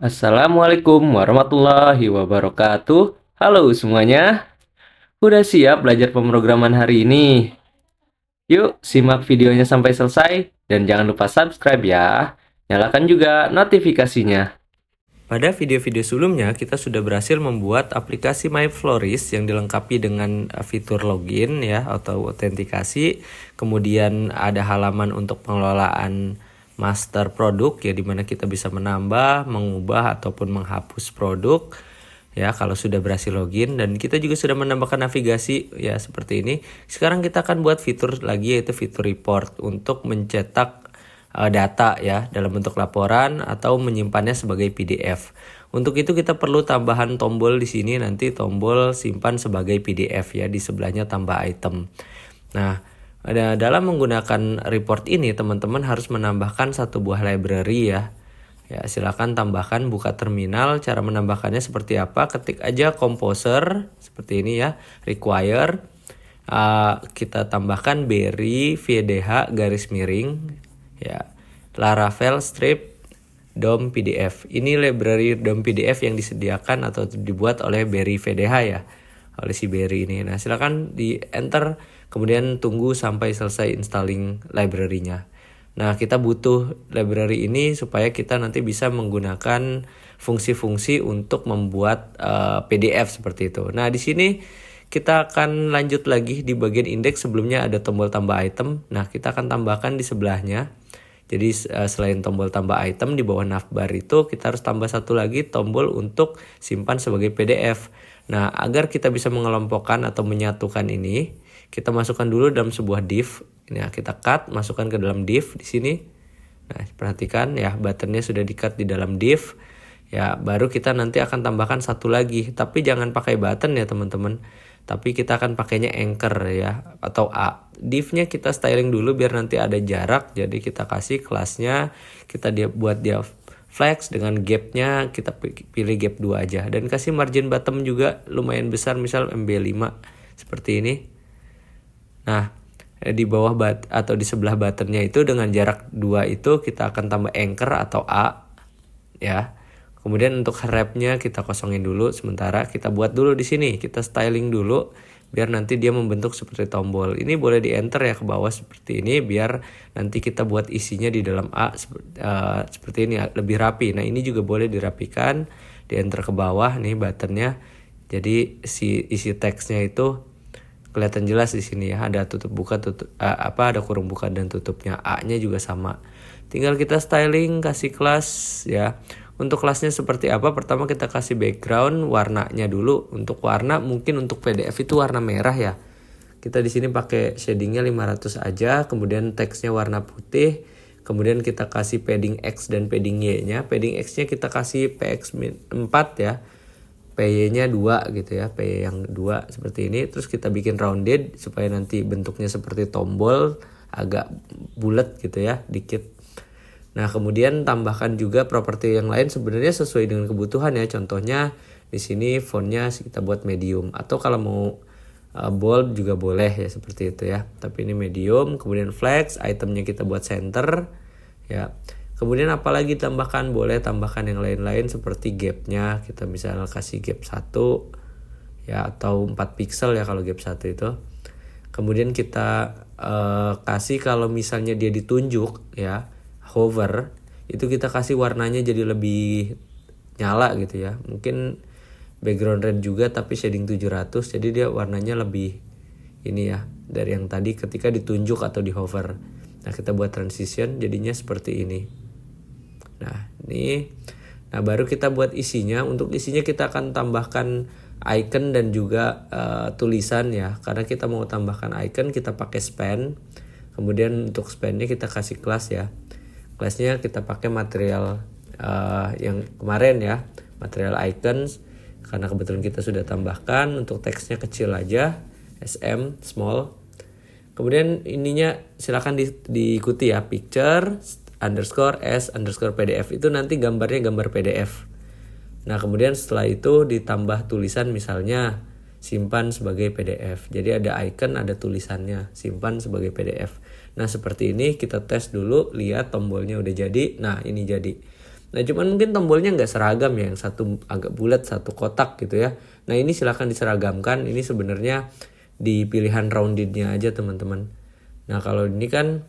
Assalamualaikum warahmatullahi wabarakatuh. Halo semuanya, udah siap belajar pemrograman hari ini? Yuk, simak videonya sampai selesai dan jangan lupa subscribe ya. Nyalakan juga notifikasinya. Pada video-video sebelumnya, kita sudah berhasil membuat aplikasi MyFlorist yang dilengkapi dengan fitur login ya atau autentikasi. Kemudian ada halaman untuk pengelolaan master produk ya, dimana kita bisa menambah, mengubah ataupun menghapus produk ya kalau sudah berhasil login. Dan kita juga sudah menambahkan navigasi ya seperti ini. Sekarang kita akan buat fitur lagi, yaitu fitur report untuk mencetak data ya dalam bentuk laporan atau menyimpannya sebagai PDF. Untuk itu kita perlu tambahan tombol di sini, nanti tombol simpan sebagai PDF ya, di sebelahnya tambah item. Nah, dalam menggunakan report ini teman-teman harus menambahkan satu buah library ya. Ya, silakan tambahkan, buka terminal. Cara menambahkannya seperti apa? Ketik aja composer seperti ini ya, require. Kita tambahkan berry vdh garis miring ya, Laravel strip DOM PDF. Ini library DOM PDF yang disediakan atau dibuat oleh Berry VDH ya, oleh si Berry ini. Nah, silakan di enter, kemudian tunggu sampai selesai installing library-nya. Nah, kita butuh library ini supaya kita nanti bisa menggunakan fungsi-fungsi untuk membuat PDF seperti itu. Nah, di sini kita akan lanjut lagi di bagian indeks. Sebelumnya ada tombol tambah item. Nah, kita akan tambahkan di sebelahnya. Jadi selain tombol tambah item, di bawah navbar itu kita harus tambah satu lagi tombol untuk simpan sebagai PDF. Nah, agar kita bisa mengelompokkan atau menyatukan ini, kita masukkan dulu dalam sebuah div. Ini kita cut, masukkan ke dalam div di sini. Nah, perhatikan ya, buttonnya sudah di-cut di dalam div. Ya, baru kita nanti akan tambahkan satu lagi. Tapi jangan pakai button ya teman-teman. Tapi kita akan pakainya anchor ya, atau A. Div-nya kita styling dulu biar nanti ada jarak. Jadi kita kasih kelasnya, kita buat dia flex dengan gap-nya, kita pilih gap 2 aja. Dan kasih margin bottom juga lumayan besar, misal MB5 seperti ini. Nah, di bawah atau di sebelah buttonnya itu dengan jarak 2 itu kita akan tambah anchor atau A ya. Kemudian untuk wrap-nya kita kosongin dulu sementara. Kita buat dulu di sini, kita styling dulu biar nanti dia membentuk seperti tombol. Ini boleh di enter ya ke bawah seperti ini biar nanti kita buat isinya di dalam A seperti ini lebih rapi. Nah, ini juga boleh dirapikan, di enter ke bawah nih buttonnya. Jadi si isi teksnya itu kelihatan jelas di sini ya, ada tutup buka, ada kurung buka dan tutupnya. A-nya juga sama. Tinggal kita styling, kasih kelas ya. Untuk kelasnya seperti apa? Pertama kita kasih background warnanya dulu. Untuk warna mungkin untuk PDF itu warna merah ya. Kita di sini pakai shadingnya 500 aja. Kemudian teksnya warna putih. Kemudian kita kasih padding X dan padding Y-nya. Padding X-nya kita kasih PX4 ya. PY-nya 2 gitu ya. PY yang 2 seperti ini. Terus kita bikin rounded supaya nanti bentuknya seperti tombol, agak bulat gitu ya, dikit. Nah, kemudian tambahkan juga properti yang lain sebenarnya sesuai dengan kebutuhan ya. Contohnya di sini fontnya kita buat medium, atau kalau mau bold juga boleh ya seperti itu ya. Tapi ini medium. Kemudian flex, itemnya kita buat center ya. Kemudian apalagi tambahkan, boleh tambahkan yang lain-lain seperti gapnya. Kita misalnya kasih gap 1 ya, atau 4 pixel ya kalau gap 1 itu. Kemudian kita kasih kalau misalnya dia ditunjuk ya, hover, itu kita kasih warnanya jadi lebih nyala gitu ya. Mungkin background red juga tapi shading 700, jadi dia warnanya lebih ini ya dari yang tadi ketika ditunjuk atau di hover. Nah, kita buat transition jadinya seperti ini. Nah, ini. Nah, baru kita buat isinya. Untuk isinya kita akan tambahkan icon dan juga tulisan ya. Karena kita mau tambahkan icon, kita pakai span. Kemudian untuk span-nya kita kasih kelas ya. Kelasnya kita pakai material yang kemarin ya, material icons, karena kebetulan kita sudah tambahkan. Untuk teksnya kecil aja, SM small. Kemudian ininya silakan diikuti ya, picture underscore s underscore pdf, itu nanti gambarnya gambar PDF. Nah, kemudian setelah itu ditambah tulisan, misalnya simpan sebagai PDF. Jadi ada icon, ada tulisannya, simpan sebagai PDF. Nah, seperti ini kita tes dulu, lihat tombolnya udah jadi. Nah, ini jadi. Nah cuman mungkin tombolnya nggak seragam ya, yang satu agak bulat, satu kotak gitu ya. Nah ini silahkan diseragamkan, ini sebenarnya di pilihan roundednya aja teman-teman. Nah kalau ini kan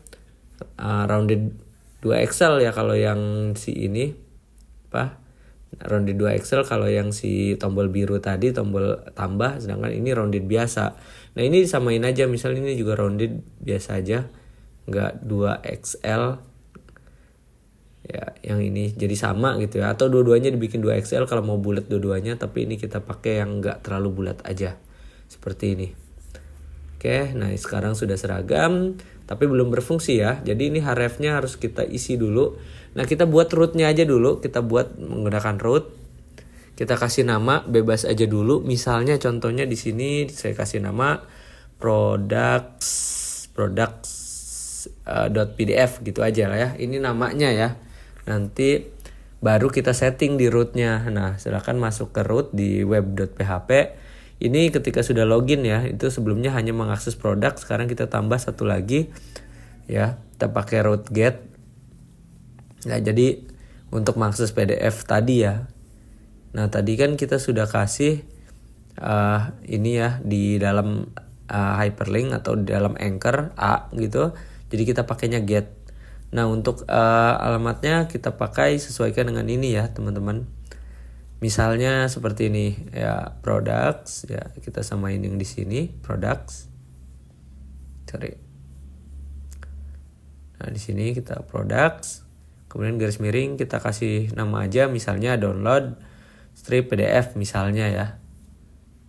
rounded 2 XL ya kalau yang si ini apa rounded 2 XL, kalau yang si tombol biru tadi tombol tambah, sedangkan ini rounded biasa. Nah ini disamain aja, misalnya ini juga rounded biasa aja, nggak 2 XL ya, yang ini jadi sama gitu ya, atau dua-duanya dibikin 2 XL kalau mau bulat dua-duanya, tapi ini kita pakai yang nggak terlalu bulat aja seperti ini. Oke, nah sekarang sudah seragam tapi belum berfungsi ya, jadi ini href-nya harus kita isi dulu. Nah kita buat root-nya aja dulu, kita buat menggunakan root, kita kasih nama bebas aja dulu. Misalnya contohnya di sini saya kasih nama products.pdf gitu aja lah ya, ini namanya ya. Nanti baru kita setting di rootnya. Nah silahkan masuk ke root di web.php. Ini ketika sudah login ya, itu sebelumnya hanya mengakses produk, sekarang kita tambah satu lagi ya, kita pakai root get. Nah jadi untuk mengakses PDF tadi ya. Nah tadi kan kita sudah kasih ini ya di dalam hyperlink atau di dalam anchor A gitu. Jadi kita pakainya get. Nah untuk alamatnya kita pakai sesuaikan dengan ini ya teman-teman. Misalnya seperti ini ya, products ya, kita samain yang di sini products. Nah di sini kita products, kemudian garis miring kita kasih nama aja, misalnya download strip PDF misalnya ya,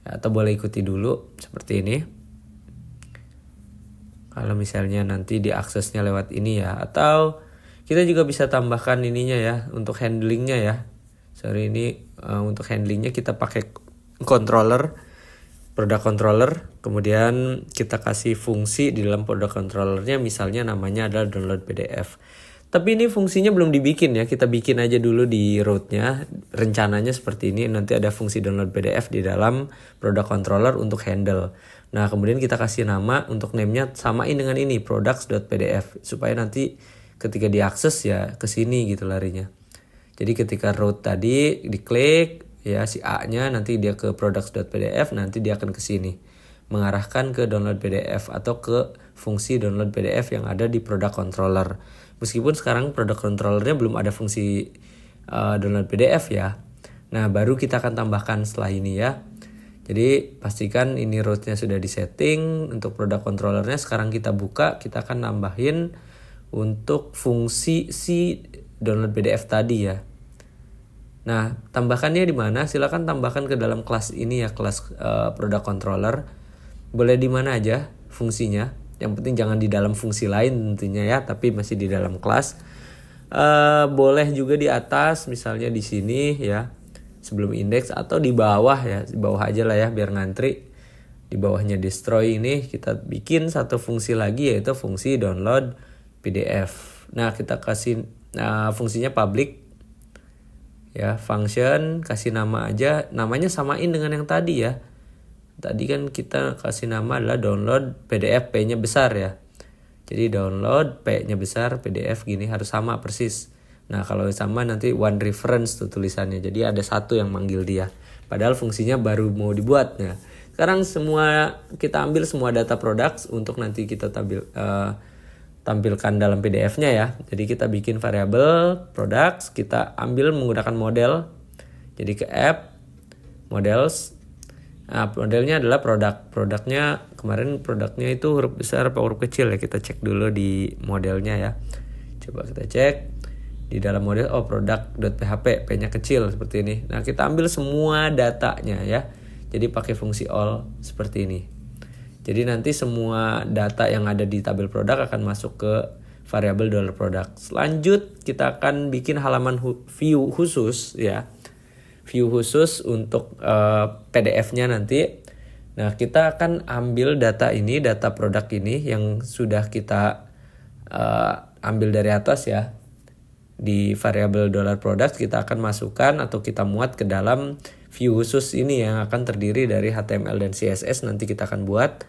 atau boleh ikuti dulu seperti ini. Kalau misalnya nanti diaksesnya lewat ini ya, atau kita juga bisa tambahkan ininya ya untuk handlingnya ya. Sorry ini untuk handlingnya kita pakai controller, product controller, kemudian kita kasih fungsi di dalam product controllernya, misalnya namanya adalah download PDF. Tapi ini fungsinya belum dibikin ya, kita bikin aja dulu di rootnya. Rencananya seperti ini, nanti ada fungsi download PDF di dalam product controller untuk handle. Nah kemudian kita kasih nama, untuk name-nya samain dengan ini products.pdf, supaya nanti ketika diakses ya ke sini gitu larinya. Jadi ketika root tadi diklik ya si A-nya, nanti dia ke products.pdf, nanti dia akan ke sini mengarahkan ke download PDF atau ke fungsi download PDF yang ada di product controller. Meskipun sekarang product controllernya belum ada fungsi download PDF ya. Nah baru kita akan tambahkan setelah ini ya. Jadi pastikan ini rootnya sudah disetting untuk product controllernya. Sekarang kita buka, kita akan nambahin untuk fungsi si download PDF tadi ya. Nah tambahkannya di mana? Silakan tambahkan ke dalam kelas ini ya, kelas product controller. Boleh di mana aja fungsinya. Yang penting jangan di dalam fungsi lain tentunya ya, tapi masih di dalam kelas. Boleh juga di atas, misalnya di sini ya, sebelum indeks, atau di bawah ya, di bawah aja lah ya biar ngantri. Di bawahnya destroy ini kita bikin satu fungsi lagi, yaitu fungsi download PDF. Nah kita kasih fungsinya public ya, function, kasih nama aja, namanya samain dengan yang tadi ya. Tadi kan kita kasih nama adalah download PDF, P-nya besar ya. Jadi download, P-nya besar, PDF gini harus sama persis. Nah kalau sama nanti one reference tuh tulisannya. Jadi ada satu yang manggil dia. Padahal fungsinya baru mau dibuat. Nah sekarang semua kita ambil semua data products untuk nanti kita tampilkan dalam PDF-nya ya. Jadi kita bikin variabel products, kita ambil menggunakan model. Jadi ke app, models. Nah modelnya adalah produknya kemarin produknya itu huruf besar apa huruf kecil ya, kita cek dulu di modelnya ya. Coba kita cek di dalam model, product.php, P-nya kecil seperti ini. Nah kita ambil semua datanya ya, jadi pakai fungsi all seperti ini. Jadi nanti semua data yang ada di tabel produk akan masuk ke variabel $product. Selanjut kita akan bikin halaman view khusus ya, view khusus untuk PDF-nya nanti. Nah kita akan ambil data ini, data produk ini yang sudah kita ambil dari atas ya, di variabel $product kita akan masukkan atau kita muat ke dalam view khusus ini yang akan terdiri dari HTML dan CSS, nanti kita akan buat.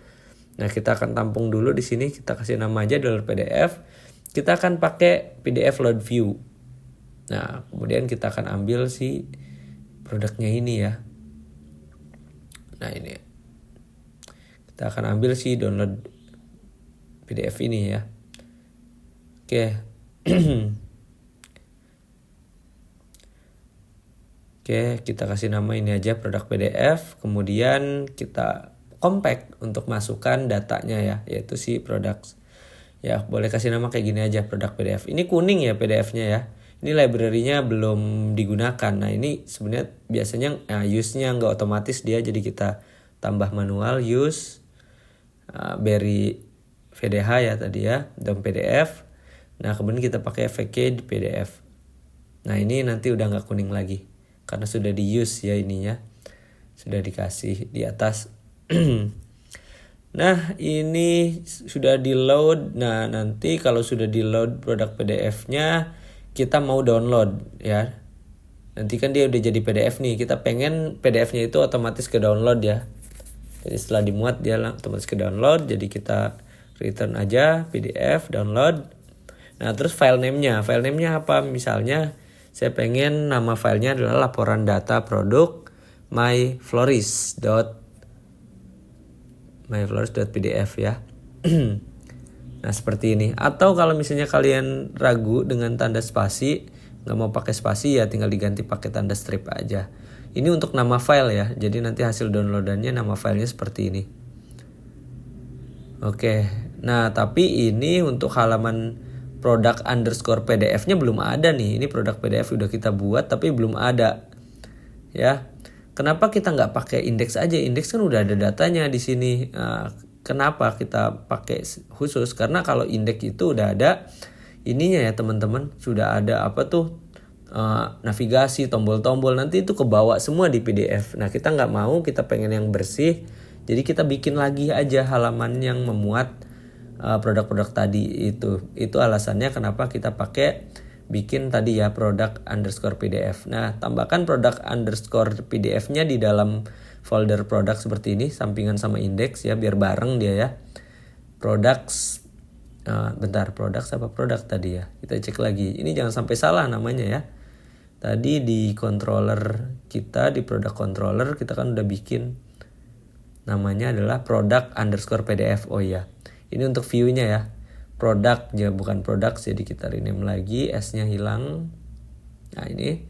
Nah kita akan tampung dulu di sini, kita kasih nama aja $PDF. Kita akan pakai PDF load view. Nah, kemudian kita akan ambil si produknya ini ya. Nah, ini kita akan ambil si download PDF ini ya. Oke. Oke, kita kasih nama ini aja produk PDF. Kemudian kita compact untuk masukkan datanya ya, yaitu si produk. Ya, boleh kasih nama kayak gini aja, produk PDF. Ini kuning ya PDF-nya ya. Ini library-nya belum digunakan. Nah, ini sebenarnya biasanya use-nya nggak otomatis dia, jadi kita tambah manual use Berry VDH ya tadi ya, DOM PDF. Nah, kemudian kita pakai VK di PDF. Nah, ini nanti udah nggak kuning lagi karena sudah di use ya ininya, sudah dikasih di atas. Nah, ini sudah di load. Nah, nanti kalau sudah di load produk PDF-nya, kita mau download ya. Nanti kan dia udah jadi PDF nih, kita pengen PDF-nya itu otomatis ke download ya. Jadi setelah dimuat dia otomatis ke download, jadi kita return aja PDF download. Nah, terus file name-nya apa? Misalnya saya pengen nama filenya adalah laporan data produk myflorist.pdf ya. Nah, seperti ini. Atau kalau misalnya kalian ragu dengan tanda spasi, nggak mau pakai spasi ya tinggal diganti pakai tanda strip aja. Ini untuk nama file ya. Jadi nanti hasil downloadannya nama filenya seperti ini. Oke. Nah, tapi ini untuk halaman produk underscore PDF-nya belum ada nih. Ini produk PDF udah kita buat tapi belum ada. Ya. Kenapa kita nggak pakai indeks aja? Indeks kan udah ada datanya di sini. Nah, kenapa kita pakai khusus? Karena kalau indeks itu udah ada ininya ya teman-teman. Sudah ada apa tuh? Navigasi, tombol-tombol, nanti itu kebawa semua di PDF. Nah, kita nggak mau, kita pengen yang bersih. Jadi kita bikin lagi aja halaman yang memuat produk-produk tadi itu. Itu alasannya kenapa kita pakai bikin tadi ya produk underscore PDF. Nah, tambahkan produk underscore PDF-nya di dalam folder produk seperti ini, sampingan sama indeks ya, biar bareng dia ya. Products, products apa produk tadi ya? Kita cek lagi. Ini jangan sampai salah namanya ya. Tadi di controller kita, di produk controller kita kan udah bikin namanya adalah produk underscore PDF. Oh iya, ini untuk view-nya ya. Produk ya, bukan products, jadi kita rename lagi, S-nya hilang. Nah, ini.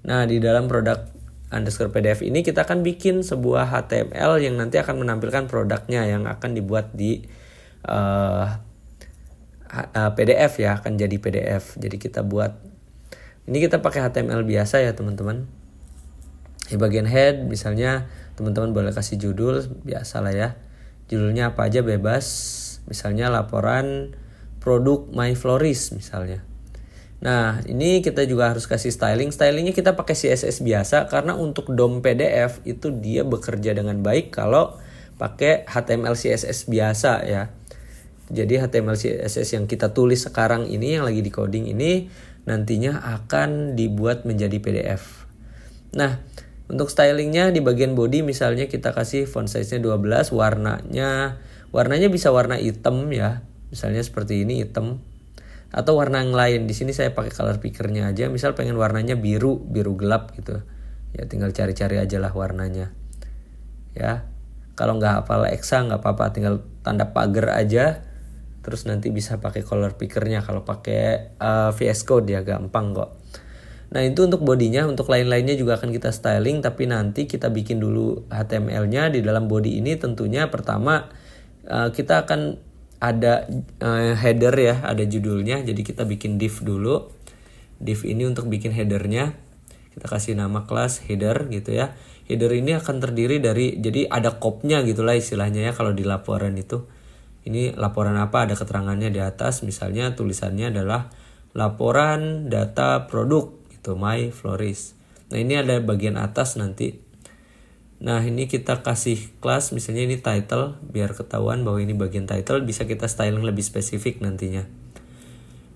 Nah, di dalam produk underscore PDF ini kita akan bikin sebuah HTML yang nanti akan menampilkan produknya yang akan dibuat di PDF ya, akan jadi PDF. Jadi kita buat, ini kita pakai HTML biasa ya teman-teman. Di bagian head misalnya teman-teman boleh kasih judul biasa lah ya. Judulnya apa aja bebas. Misalnya laporan produk myflorist misalnya. Nah, ini kita juga harus kasih styling. Stylingnya kita pakai CSS biasa karena untuk DOM PDF itu dia bekerja dengan baik kalau pakai HTML CSS biasa ya. Jadi HTML CSS yang kita tulis sekarang ini yang lagi di coding ini nantinya akan dibuat menjadi PDF. Nah, untuk stylingnya di bagian body misalnya kita kasih font size-nya 12, warnanya bisa warna hitam ya. Misalnya seperti ini hitam. Atau warna yang lain. Di sini saya pakai color picker-nya aja. Misal pengen warnanya biru gelap gitu. Ya tinggal cari-cari aja lah warnanya. Ya. Kalau nggak hafal Exa nggak apa-apa, tinggal tanda pagar aja. Terus nanti bisa pakai color picker-nya. Kalau pakai VS Code ya gampang kok. Nah, itu untuk bodinya. Untuk lain-lainnya juga akan kita styling, tapi nanti kita bikin dulu HTML-nya. Di dalam body ini tentunya pertama kita akan ada header ya, ada judulnya. Jadi kita bikin div dulu. Div ini untuk bikin headernya. Kita kasih nama kelas header gitu ya. Header ini akan terdiri dari, jadi ada kopnya gitulah istilahnya ya kalau di laporan itu. Ini laporan apa, ada keterangannya di atas. Misalnya tulisannya adalah laporan data produk gitu, myflorist. Nah, ini ada bagian atas nanti. Nah, ini kita kasih kelas misalnya ini title biar ketahuan bahwa ini bagian title, bisa kita styling lebih spesifik nantinya.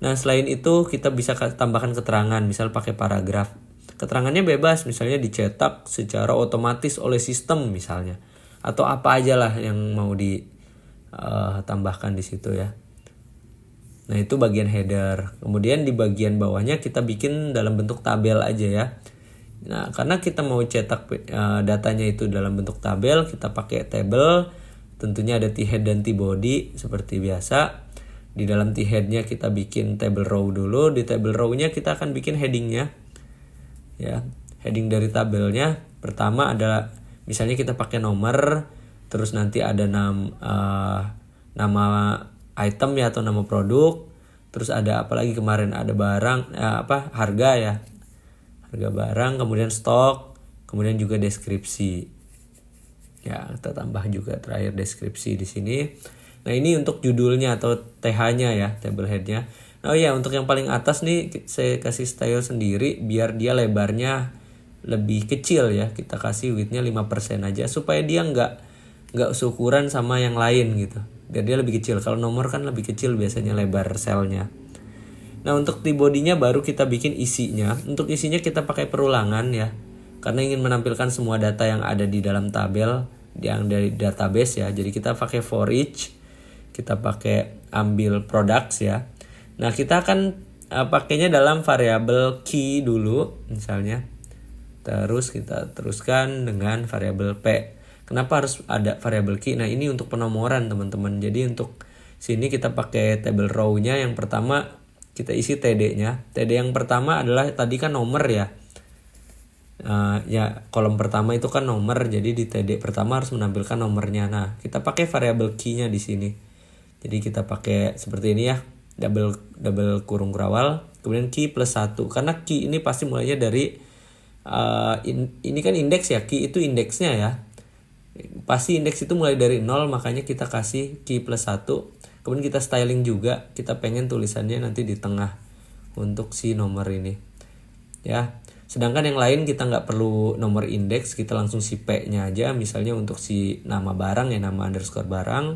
Nah, selain itu kita bisa tambahkan keterangan, misal pakai paragraf. Keterangannya bebas, misalnya dicetak secara otomatis oleh sistem misalnya. Atau apa aja lah yang mau ditambahkan di situ ya. Nah itu bagian header. Kemudian di bagian bawahnya kita bikin dalam bentuk tabel aja ya. Nah karena kita mau cetak datanya itu dalam bentuk tabel, kita pakai table. Tentunya ada t-head dan t-body seperti biasa. Di dalam t-headnya kita bikin table row dulu. Di table row-nya kita akan bikin headingnya. Ya, heading dari tabelnya pertama adalah misalnya kita pakai nomor, terus nanti ada nama item ya atau nama produk, terus ada apalagi kemarin ada barang harga ya, harga barang, kemudian stok, kemudian juga deskripsi ya, kita tambah juga terakhir deskripsi di sini. Nah ini untuk judulnya atau TH-nya ya, table head-nya. Nah ya untuk yang paling atas nih saya kasih style sendiri biar dia lebarnya lebih kecil ya, kita kasih width-nya 5% aja supaya dia nggak seukuran sama yang lain gitu, biar dia lebih kecil. Kalau nomor kan lebih kecil biasanya lebar selnya. Nah untuk di bodinya baru kita bikin isinya. Untuk isinya kita pakai perulangan ya, karena ingin menampilkan semua data yang ada di dalam tabel yang dari database ya. Jadi kita pakai for each, kita pakai ambil products ya. Nah kita akan pakainya dalam variabel key dulu misalnya, terus kita teruskan dengan variabel p. Kenapa harus ada variabel key? Nah ini untuk penomoran teman-teman. Jadi untuk sini kita pakai table row-nya. Yang pertama kita isi TD-nya. TD yang pertama adalah tadi kan nomor ya. Ya kolom pertama itu kan nomor. Jadi di TD pertama harus menampilkan nomornya. Nah kita pakai variabel key-nya di sini. Jadi kita pakai seperti ini ya. Double kurung kerawal. Kemudian key plus 1. Karena key ini pasti mulainya dari ini kan indeks ya. Key itu indeksnya ya. Pasti indeks itu mulai dari 0, makanya kita kasih key plus 1. Kemudian kita styling juga, kita pengen tulisannya nanti di tengah untuk si nomor ini ya. Sedangkan yang lain kita nggak perlu nomor indeks, kita langsung si P nya aja. Misalnya untuk si nama barang ya, nama underscore barang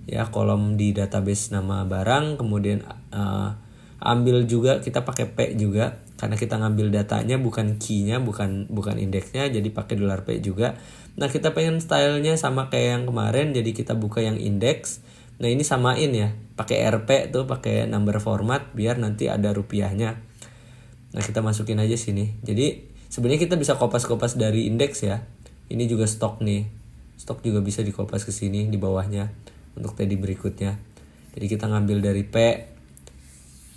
ya, kolom di database nama barang. Kemudian ambil juga kita pakai P juga, karena kita ngambil datanya bukan key-nya, bukan indeksnya, jadi pakai $P juga. Nah kita pengen stylenya sama kayak yang kemarin, jadi kita buka yang indeks. Nah ini samain ya, pakai RP tuh, pakai number format biar nanti ada rupiahnya. Nah kita masukin aja sini. Jadi sebenarnya kita bisa kopas-kopas dari indeks ya. Ini juga stok nih, stok juga bisa dikopas ke sini di bawahnya untuk tadi berikutnya. Jadi kita ngambil dari P,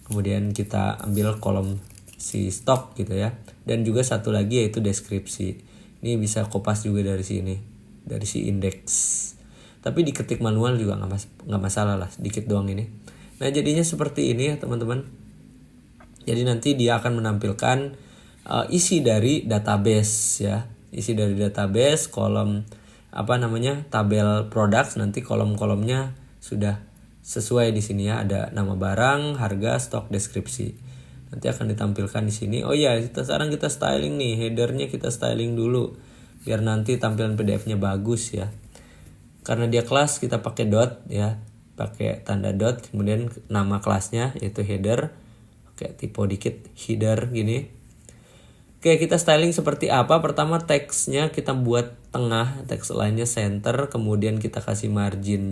kemudian kita ambil kolom si stok gitu ya. Dan juga satu lagi yaitu deskripsi. Ini bisa kopas juga dari sini, dari si indeks. Tapi diketik manual juga nggak masalah lah, sedikit doang ini. Nah jadinya seperti ini ya teman-teman. Jadi nanti dia akan menampilkan isi dari database ya, isi dari database, kolom tabel products. Nanti kolom-kolomnya sudah sesuai di sini ya, ada nama barang, harga, stok, deskripsi. Nanti akan ditampilkan di sini. Oh ya, sekarang kita styling nih, headernya kita styling dulu biar nanti tampilan PDF-nya bagus ya. Karena dia kelas kita pakai dot ya, pakai tanda dot, kemudian nama kelasnya yaitu header. Oke, typo dikit, header gini. Oke, kita styling seperti apa? Pertama teksnya kita buat tengah, teks line-nya center, kemudian kita kasih margin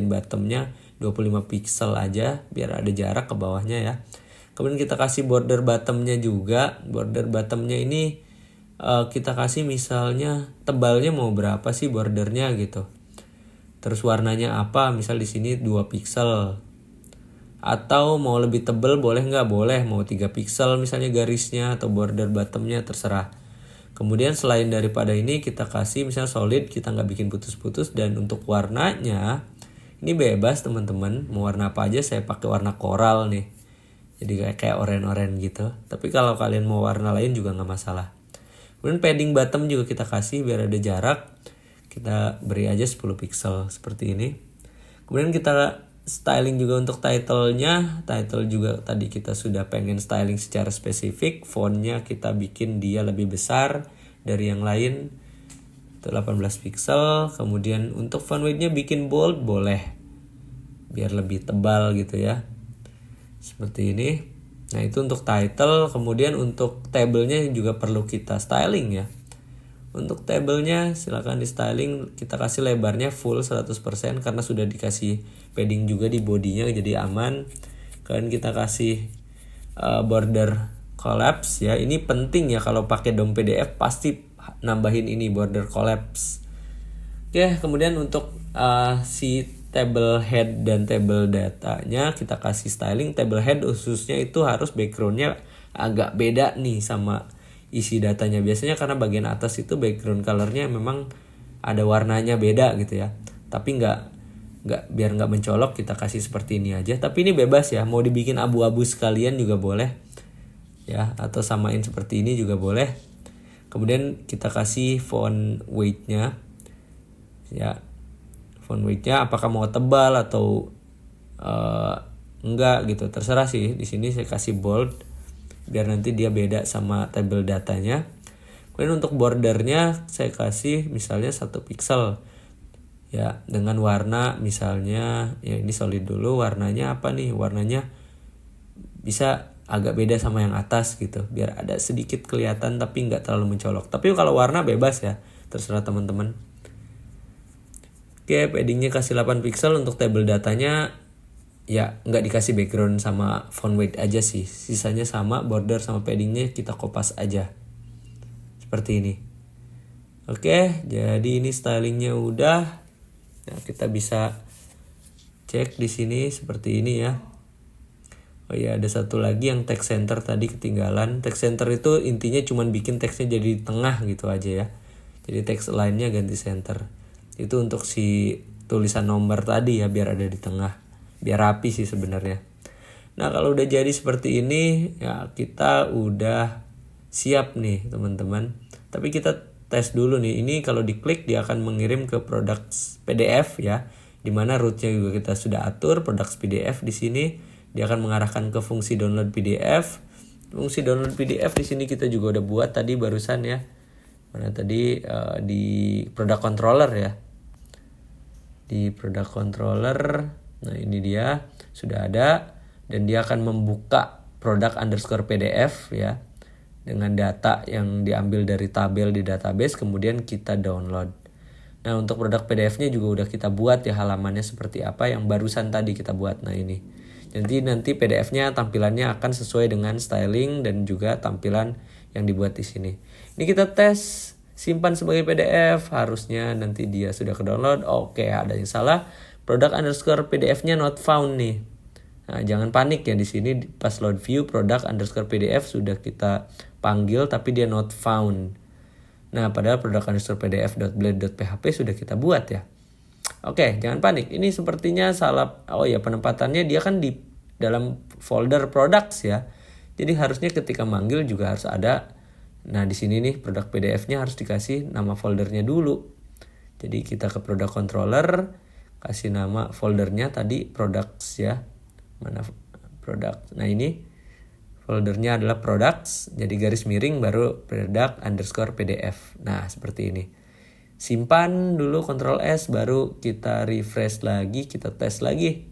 bottom-nya 25 pixel aja biar ada jarak ke bawahnya ya. Kemudian kita kasih border bottom-nya juga. Border bottom-nya ini kita kasih misalnya tebalnya mau berapa sih bordernya gitu. Terus warnanya apa? Misal di sini 2 pixel. Atau mau lebih tebal boleh nggak? Boleh. Mau 3 pixel misalnya garisnya atau border bottom-nya terserah. Kemudian selain daripada ini kita kasih misalnya solid, kita nggak bikin putus-putus. Dan untuk warnanya ini bebas teman-teman. Mau warna apa aja, saya pakai warna koral nih. Jadi kayak oranye-oranye gitu. Tapi kalau kalian mau warna lain juga nggak masalah. Kemudian padding bottom juga kita kasih biar ada jarak. Kita beri aja 10 pixel seperti ini. Kemudian kita styling juga untuk title-nya. Title juga tadi kita sudah pengen styling secara spesifik. Font-nya kita bikin dia lebih besar dari yang lain. Itu 18 pixel. Kemudian untuk font weight-nya bikin bold boleh. Biar lebih tebal gitu ya. Seperti ini. Nah itu untuk title. Kemudian untuk table-nya juga perlu kita styling ya. Untuk tabelnya silakan di styling, kita kasih lebarnya full 100% karena sudah dikasih padding juga di bodinya jadi aman. Kemudian kita kasih border collapse ya. Ini penting ya, kalau pakai DOM PDF pasti nambahin ini border collapse. Oke, kemudian untuk si table head dan table datanya kita kasih styling. Table head khususnya itu harus backgroundnya agak beda nih sama isi datanya. Biasanya karena bagian atas itu background colornya memang ada warnanya beda gitu ya. Tapi biar nggak mencolok kita kasih seperti ini aja. Tapi ini bebas ya, mau dibikin abu-abu sekalian juga boleh ya, atau samain seperti ini juga boleh. Kemudian kita kasih font weight-nya ya. Font weight-nya apakah mau tebal atau enggak gitu, terserah sih. Di sini saya kasih bold biar nanti dia beda sama table datanya. Kemudian untuk bordernya saya kasih misalnya 1 pixel ya, dengan warna misalnya ya ini solid dulu. Warnanya apa nih? Warnanya bisa agak beda sama yang atas gitu, biar ada sedikit kelihatan tapi nggak terlalu mencolok. Tapi kalau warna bebas ya, terserah teman-teman. Oke, paddingnya kasih 8 pixel. Untuk table datanya ya nggak dikasih background sama font weight aja sih, sisanya sama, border sama paddingnya kita kopas aja seperti ini. Oke, jadi ini stylingnya udah. Nah, kita bisa cek di sini seperti ini ya. Oh iya, ada satu lagi yang text center tadi ketinggalan. Text center itu intinya cuma bikin teksnya jadi di tengah gitu aja ya. Jadi text line-nya ganti center. Itu untuk si tulisan nomor tadi ya, biar ada di tengah. Biar rapi sih sebenarnya. Nah, kalau udah jadi seperti ini ya kita udah siap nih teman-teman. Tapi kita tes dulu nih. Ini kalau diklik dia akan mengirim ke products PDF ya. Dimana root-nya juga kita sudah atur, products PDF di sini. Dia akan mengarahkan ke fungsi download PDF. Fungsi download PDF di sini kita juga udah buat tadi barusan ya. Mana tadi di product controller ya. Di product controller. Nah, ini dia sudah ada dan dia akan membuka product_pdf ya dengan data yang diambil dari tabel di database, kemudian kita download. Nah, untuk produk PDF-nya juga udah kita buat ya, halamannya seperti apa yang barusan tadi kita buat. Nah, ini. Jadi nanti PDF-nya tampilannya akan sesuai dengan styling dan juga tampilan yang dibuat di sini. Ini kita tes, simpan sebagai PDF, harusnya nanti dia sudah ke-download. Oke, ada yang salah. Product_pdf-nya not found nih. Nah, jangan panik ya, di sini pas load view product_pdf sudah kita panggil tapi dia not found. Nah, padahal product_pdf.blade.php sudah kita buat ya. Oke, jangan panik. Ini sepertinya salah. Oh ya, penempatannya dia kan di dalam folder products ya. Jadi harusnya ketika manggil juga harus ada. Nah, di sini nih produk PDF-nya harus dikasih nama foldernya dulu. Jadi kita ke product controller, kasih nama foldernya tadi products ya. Mana product? Nah, ini foldernya adalah products. Jadi garis miring baru product_pdf. Nah, seperti ini. Simpan dulu, Ctrl S, baru kita refresh lagi, kita tes lagi.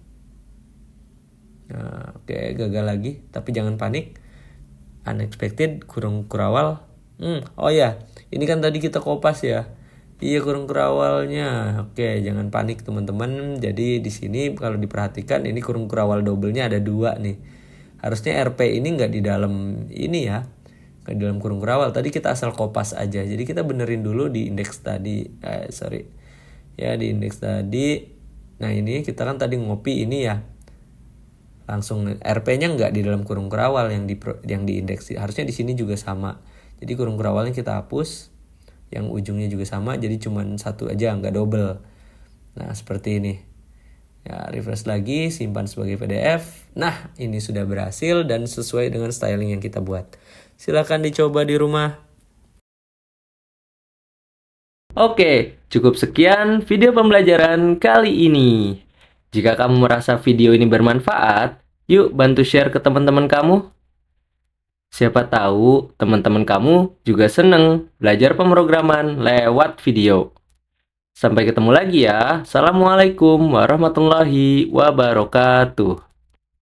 Nah, oke, gagal lagi, tapi jangan panik. Unexpected, kurung kurawal. Oh ya, ini kan tadi kita kopas ya. Iya, kurung kurawalnya. Oke, jangan panik teman-teman. Jadi di sini kalau diperhatikan ini kurung kurawal double-nya ada 2 nih. Harusnya RP ini nggak di dalam ini ya. Ke dalam kurung kurawal. Tadi kita asal kopas aja. Jadi kita benerin dulu di indeks tadi. Ya, di indeks tadi. Nah, ini kita kan tadi ngopi ini ya. Langsung RP-nya nggak di dalam kurung kurawal yang di indeks. Harusnya di sini juga sama. Jadi kurung kurawalnya kita hapus. Yang ujungnya juga sama. Jadi cuma 1 aja, nggak double. Nah, seperti ini. Ya, refresh lagi, simpan sebagai PDF. Nah, ini sudah berhasil dan sesuai dengan styling yang kita buat. Silakan dicoba di rumah. Oke, cukup sekian video pembelajaran kali ini. Jika kamu merasa video ini bermanfaat, yuk bantu share ke teman-teman kamu. Siapa tahu teman-teman kamu juga seneng belajar pemrograman lewat video. Sampai ketemu lagi ya. Assalamualaikum warahmatullahi wabarakatuh.